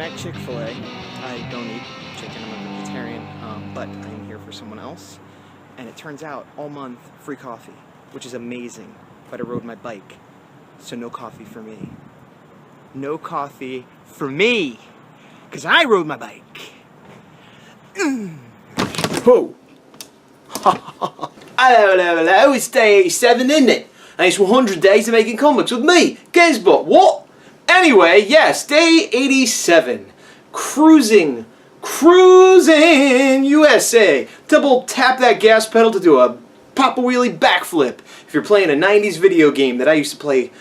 I'm at Chick-fil-A. I don't eat chicken, I'm a vegetarian, but I am here for someone else. And it turns out, all month, free coffee, which is amazing. But I rode my bike, so no coffee for me. No coffee for me! Because I rode my bike! Whoa! Hello, it's day 87, isn't it? And it's 100 days of making comics with me, Gizbot. What? Anyway, yes, day 87. Cruising USA. Double tap that gas pedal to do a pop a wheelie backflip. If you're playing a 90s video game that I used to play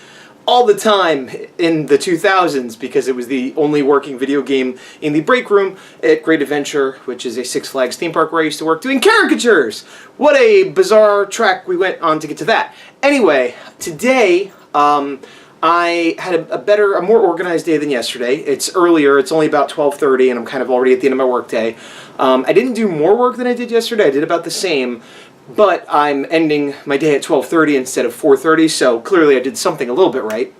all the time in the 2000s because it was the only working video game in the break room at Great Adventure, which is a Six Flags theme park where I used to work doing caricatures. What a bizarre track we went on to get to that. Anyway, today I had a more organized day than yesterday. It's earlier, it's only about 12:30 and I'm kind of already at the end of my work day. I didn't do more work than I did yesterday, I did about the same. But I'm ending my day at 12:30 instead of 4:30, so clearly I did something a little bit right.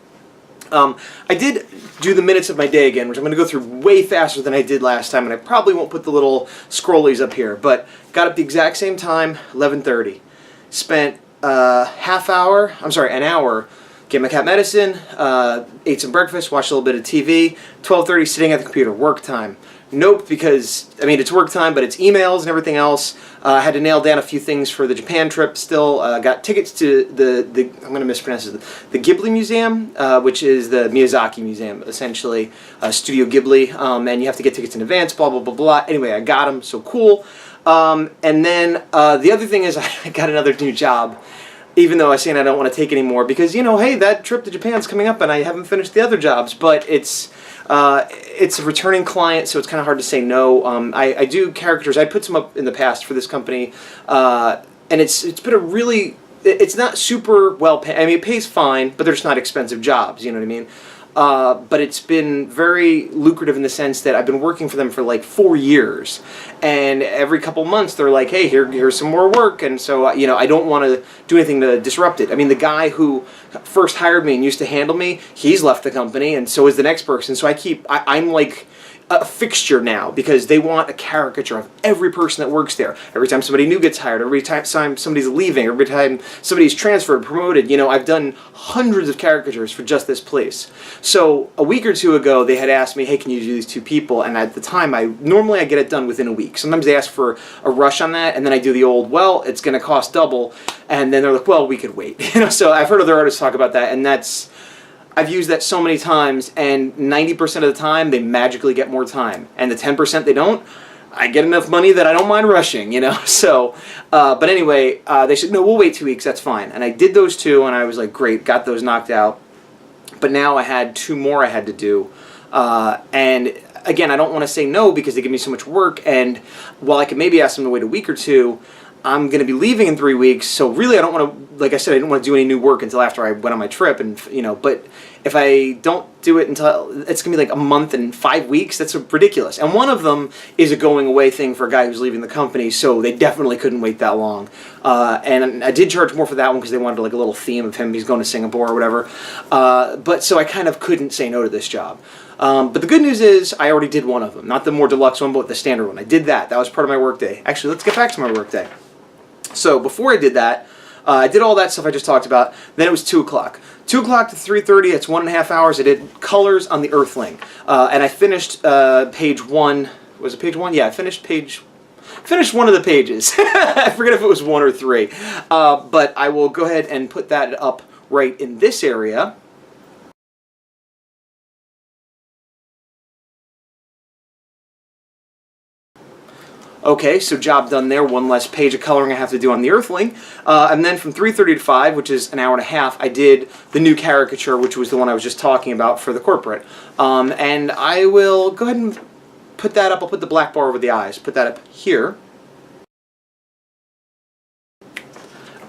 I did do the minutes of my day again, which I'm going to go through way faster than I did last time, and I probably won't put the little scrollies up here, but got up the exact same time, 11:30. Spent an hour, get my cat medicine, ate some breakfast, watched a little bit of TV, 12:30 sitting at the computer, work time. Nope, because, I mean, it's work time, but it's emails and everything else. I had to nail down a few things for the Japan trip still. Got tickets to I'm going to mispronounce it, the Ghibli Museum, which is the Miyazaki Museum, essentially, Studio Ghibli, and you have to get tickets in advance, blah, blah, blah, blah. Anyway, I got them, so cool. And then the other thing is I got another new job, even though I say I don't want to take any more, because, you know, hey, that trip to Japan's coming up and I haven't finished the other jobs, but it's a returning client, so it's kind of hard to say no. I do characters. I put some up in the past for this company, and it's been a really, it's not super well paid. I mean, it pays fine, but they're just not expensive jobs, you know what I mean? But it's been very lucrative in the sense that I've been working for them for like 4 years, and every couple months they're like, hey, here's some more work, and so, you know, I don't want to do anything to disrupt it. I mean, the guy who first hired me and used to handle me, he's left the company, and so is the next person, so I'm like a fixture now because they want a caricature of every person that works there. Every time somebody new gets hired, every time somebody's leaving, every time somebody's transferred, promoted, you know, I've done hundreds of caricatures for just this place. So a week or two ago, they had asked me, hey, can you do these 2 people? And at the time, normally I get it done within a week. Sometimes they ask for a rush on that, and then I do the old, well, it's going to cost double, and then they're like, well, we could wait. You know, so I've heard other artists talk about that, and I've used that so many times, and 90% of the time, they magically get more time. And the 10% they don't, I get enough money that I don't mind rushing, you know? So, but anyway, they said, no, we'll wait 2 weeks, that's fine. And I did those 2, and I was like, great, got those knocked out. But now I had 2 more I had to do. And again, I don't want to say no because they give me so much work, and while I could maybe ask them to wait a week or 2, I'm going to be leaving in 3 weeks, so really I don't want to, like I said, I didn't want to do any new work until after I went on my trip, and, you know, but if I don't do it until, it's going to be like a month and 5 weeks, that's ridiculous. And one of them is a going away thing for a guy who's leaving the company, so they definitely couldn't wait that long. And I did charge more for that one because they wanted like a little theme of him, he's going to Singapore or whatever. But so I kind of couldn't say no to this job. But the good news is I already did one of them, not the more deluxe one, but the standard one. I did that. That was part of my workday. Actually, let's get back to my workday. So before I did that, I did all that stuff I just talked about. Then it was 2 o'clock. 2 o'clock to 3:30, it's 1.5 hours. I did colors on the Earthling. And I finished page 1. Was it page 1? Yeah, I finished one of the pages. I forget if it was 1 or 3. But I will go ahead and put that up right in this area. Okay, so job done there, 1 less page of coloring I have to do on the Earthling. And then from 3:30 to 5, which is an hour and a half, I did the new caricature, which was the one I was just talking about for the corporate. And I will go ahead and put that up. I'll put the black bar over the eyes. Put that up here.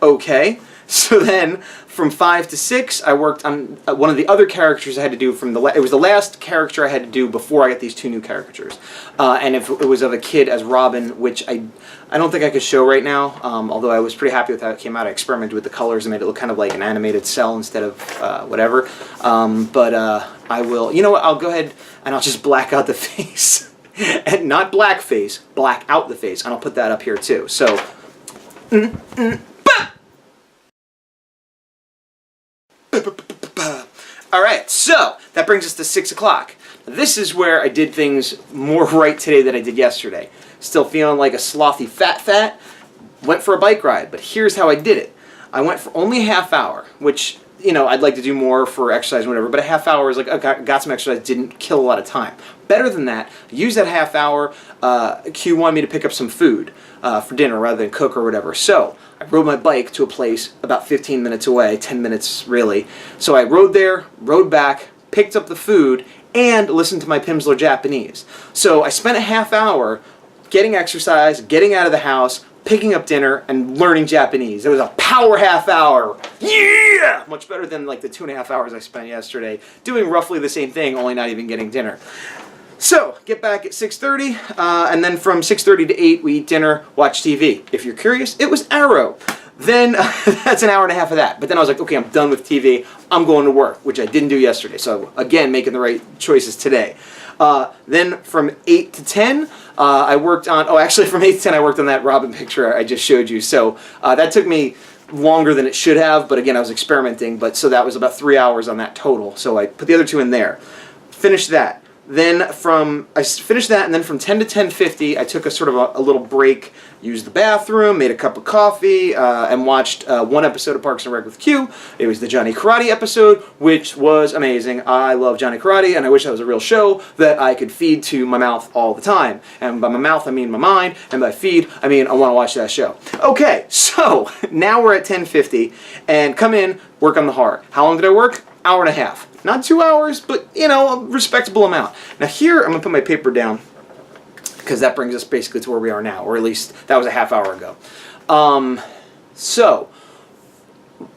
Okay, so then from 5 to 6, I worked on one of the other characters I had to do from it was the last character I had to do before I got these 2 new caricatures. And if it was of a kid as Robin, which I don't think I could show right now, although I was pretty happy with how it came out. I experimented with the colors and made it look kind of like an animated cell instead of whatever. But I will, you know what, I'll go ahead and I'll just black out the face. And not black face, black out the face. And I'll put that up here too. So, all right, so that brings us to 6 o'clock. This is where I did things more right today than I did yesterday. Still feeling like a slothy fat. Went for a bike ride, but here's how I did it. I went for only a half hour, which, you know, I'd like to do more for exercise and whatever, but a half hour is like, I got some exercise, didn't kill a lot of time. Better than that, use that half hour. Q wanted me to pick up some food for dinner rather than cook or whatever. So I rode my bike to a place about 15 minutes away, 10 minutes really. So I rode there, rode back, picked up the food, and listened to my Pimsleur Japanese. So I spent a half hour getting exercise, getting out of the house, picking up dinner, and learning Japanese. It was a power half hour. Yeah! Much better than like the 2.5 hours I spent yesterday doing roughly the same thing, only not even getting dinner. So, get back at 6:30, and then from 6:30 to 8, we eat dinner, watch TV. If you're curious, it was Arrow. Then, that's an hour and a half of that. But then I was like, okay, I'm done with TV. I'm going to work, which I didn't do yesterday. So, again, making the right choices today. Then from 8 to 10, I worked on, actually from 8 to 10, I worked on that Robin picture I just showed you. So, that took me longer than it should have, but again, I was experimenting. But so that was about 3 hours on that total. So I put the other 2 in there. Finished that. Then I finished that, and then from 10 to 10:50, I took a sort of a little break, used the bathroom, made a cup of coffee, and watched one episode of Parks and Rec with Q. It was the Johnny Karate episode, which was amazing. I love Johnny Karate, and I wish that was a real show that I could feed to my mouth all the time. And by my mouth, I mean my mind, and by feed, I mean I want to watch that show. Okay, so now we're at 10:50, and come in, work on the heart. How long did I work? Hour and a half. Not 2 hours, but, you know, a respectable amount. Now here, I'm going to put my paper down, because that brings us basically to where we are now, or at least that was a half hour ago. So,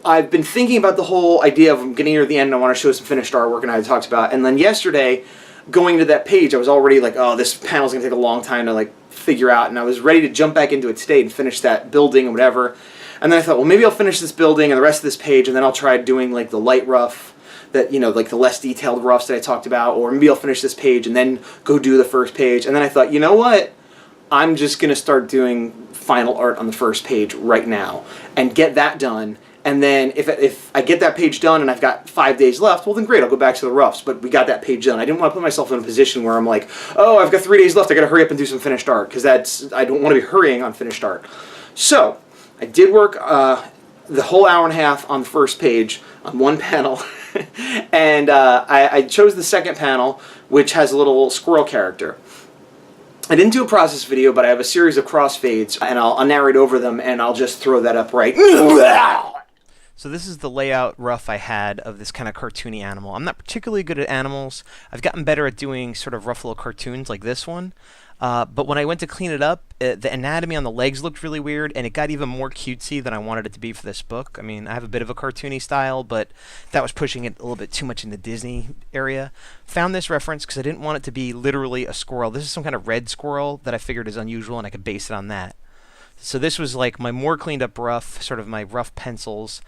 I've been thinking about the whole idea of getting near the end, and I want to show some finished artwork, and I talked about, and then yesterday, going to that page, I was already like, oh, this panel's going to take a long time to, like, figure out, and I was ready to jump back into it today and finish that building and whatever. And then I thought, well, maybe I'll finish this building and the rest of this page, and then I'll try doing, like, the light rough, that, you know, like the less detailed roughs that I talked about, or maybe I'll finish this page and then go do the first page. And then I thought, you know what? I'm just going to start doing final art on the first page right now and get that done. And then if I get that page done and I've got 5 days left, well then great, I'll go back to the roughs. But we got that page done. I didn't want to put myself in a position where I'm like, oh, I've got 3 days left, I got to hurry up and do some finished art, because I don't want to be hurrying on finished art. So I did work the whole hour and a half on the first page on one panel. And I chose the second panel, which has a little squirrel character. I didn't do a process video, but I have a series of crossfades, and I'll narrate over them, and I'll just throw that up right. So this is the layout rough I had of this kind of cartoony animal. I'm not particularly good at animals. I've gotten better at doing sort of rough little cartoons like this one. But when I went to clean it up, the anatomy on the legs looked really weird, and it got even more cutesy than I wanted it to be for this book. I mean, I have a bit of a cartoony style, but that was pushing it a little bit too much in the Disney area. Found this reference because I didn't want it to be literally a squirrel. This is some kind of red squirrel that I figured is unusual, and I could base it on that. So this was like my more cleaned up rough, sort of my rough pencils,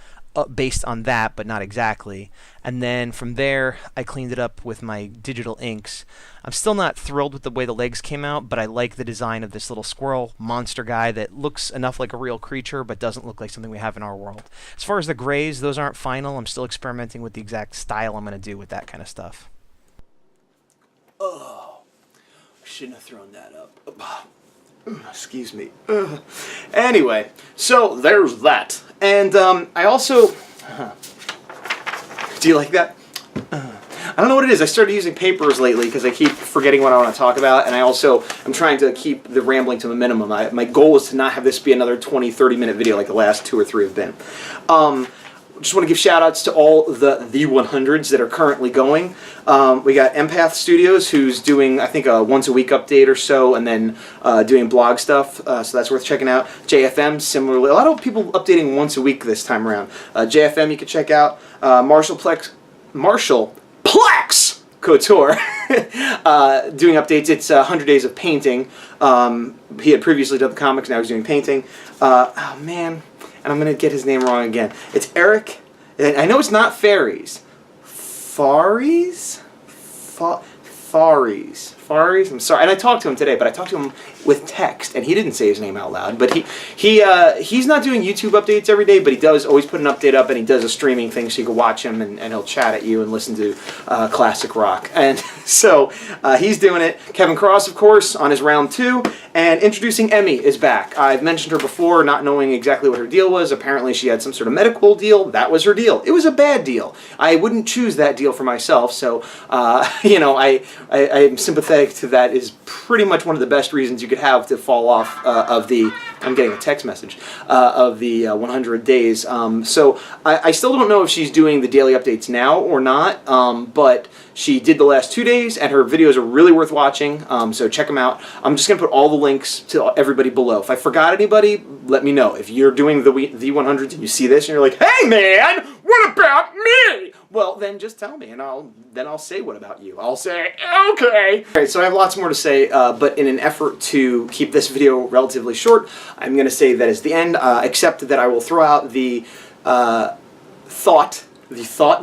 based on that, but not exactly. And then from there, I cleaned it up with my digital inks. I'm still not thrilled with the way the legs came out, but I like the design of this little squirrel monster guy that looks enough like a real creature, but doesn't look like something we have in our world. As far as the grays, those aren't final. I'm still experimenting with the exact style I'm going to do with that kind of stuff. Oh, I shouldn't have thrown that up. Excuse me. Anyway, so there's that. And I also... Do you like that? I don't know what it is. I started using papers lately because I keep forgetting what I want to talk about, and I also am trying to keep the rambling to a minimum. My goal is to not have this be another 20, 30-minute video like the last 2 or 3 have been. Just want to give shout-outs to all the 100s that are currently going. We got Empath Studios, who's doing, I think, a once-a-week update or so, and then doing blog stuff, so that's worth checking out. JFM, similarly. A lot of people updating once a week this time around. JFM you can check out. Marshall Plex Couture doing updates. It's 100 Days of Painting. He had previously done the comics, now he's doing painting. Oh, man. And I'm going to get his name wrong again. It's Eric. I know it's not faries. Faries? Faries. Faries? I'm sorry. And I talked to him today, but I talked to him with text, and he didn't say his name out loud. But he's not doing YouTube updates every day, but he does always put an update up, and he does a streaming thing so you can watch him, and he'll chat at you and listen to classic rock. And so he's doing it. Kevin Cross, of course, on his round 2. And introducing Emmy is back. I've mentioned her before, not knowing exactly what her deal was. Apparently she had some sort of medical deal. That was her deal. It was a bad deal. I wouldn't choose that deal for myself, so you know, I'm sympathetic to that. Is pretty much one of the best reasons you could have to fall off of the, I'm getting a text message, of the 100 days. So I still don't know if she's doing the daily updates now or not, but she did the last 2 days, and her videos are really worth watching, so check them out. I'm just going to put all the links to everybody below. If I forgot anybody, let me know. If you're doing the 100s and you see this and you're like, hey man, what about me? Well, then just tell me, and I'll say what about you. I'll say, okay. Alright, so I have lots more to say, but in an effort to keep this video relatively short, I'm going to say that as the end, except that I will throw out the the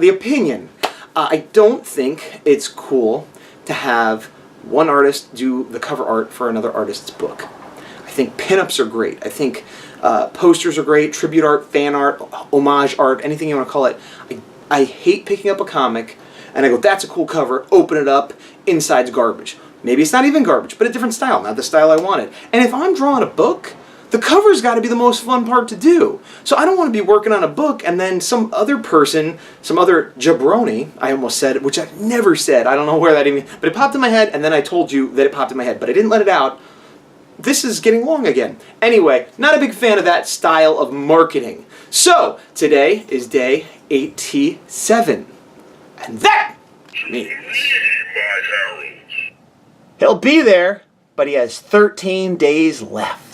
opinion. I don't think it's cool to have one artist do the cover art for another artist's book. I think pinups are great. I think posters are great, tribute art, fan art, homage art, anything you want to call it. I hate picking up a comic and I go, that's a cool cover, open it up, inside's garbage. Maybe it's not even garbage, but a different style, not the style I wanted. And if I'm drawing a book, the cover's got to be the most fun part to do. So I don't want to be working on a book and then some other person, some other jabroni, I almost said, which I've never said, I don't know where that even, but it popped in my head, and then I told you that it popped in my head, but I didn't let it out. This is getting long again. Anyway, not a big fan of that style of marketing. So, today is day 87. And that means he'll be there, but he has 13 days left.